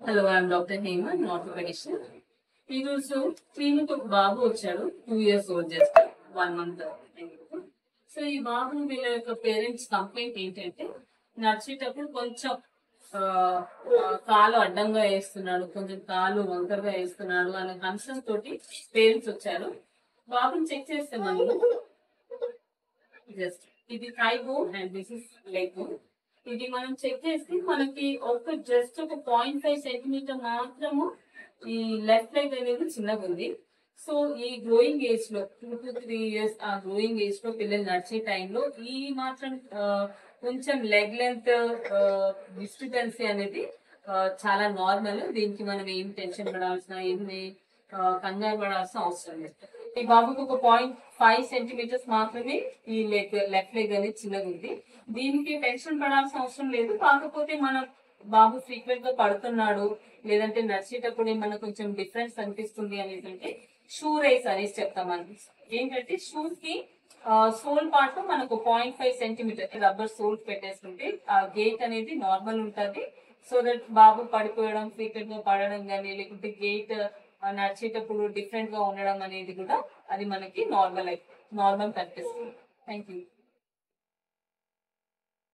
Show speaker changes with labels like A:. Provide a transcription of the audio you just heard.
A: Hello, I'm doctor Hema, north medicine. ఈరోజు clinic ఒక బాబు వచ్చాడు, 2 years old, just 1 month. So ఈ బాబు వీళ్ళ యొక్క పేరెంట్స్ కంప్లైంట్ ఏంటంటే నడిచేటప్పుడు కొంచెం ఆ, కాలు అడ్డంగా వేస్తున్నాడు, కొంచెం కాలు వంకరగా వేస్తున్నాడు అనే కన్సర్న్ తోటి పేరెంట్స్ వచ్చారు. బాబుని చెక్ చేస్తే మనం జస్ట్ ఇది thigh bone and this is leg bone. ఇది మనం చెక్ చేసి మనకి జస్ట్ ఒక 0.5 cm మాత్రము ఈ లెఫ్ట్ లెగ్ అనేది చిన్నగా ఉంది. సో ఈ గ్రోయింగ్ ఏజ్ లో 2 to 3 years ఆ గ్రోయింగ్ ఏజ్ లో పిల్లలు నడిచే టైంలో ఈ మాత్రం కొంచెం లెగ్ లెంత్ డిస్టర్బెన్సీ అనేది చాలా నార్మల్. దీనికి మనం ఏం టెన్షన్ పడాల్సిన ఏమి కంగారు పడాల్సిన అవసరం లేదు. ఈ బాబుకి ఒక 0.5 cm మాత్రమే ఈ లెఫ్ట్ లెగ్ అనేది చిన్నగా ఉంది. దీనికి టెన్షన్ పడాల్సిన అవసరం లేదు. కాకపోతే మన బాబు ఫ్రీక్వెంట్ గా పడుతున్నాడు, లేదంటే నడిచేటప్పుడు ఏమన్నా కొంచెం డిఫరెన్స్ అనిపిస్తుంది అనేసి అంటే షూ రేస్ అనేసి చెప్తామని. ఏంటంటే షూస్ కి సోల్ పార్ట్ మనకు 0.5 cm రబ్బర్ సోల్ పెట్టేసుకుంటే ఆ గేట్ అనేది నార్మల్ ఉంటుంది. సో దట్ బాబు పడిపోవడం, ఫ్రీక్వెంట్ గా పడడం కానీ, లేకుంటే గేట్ నడిచేటప్పుడు డిఫరెంట్ గా ఉండడం అనేది కూడా అది మనకి నార్మల్ కనిపిస్తుంది. Thank you.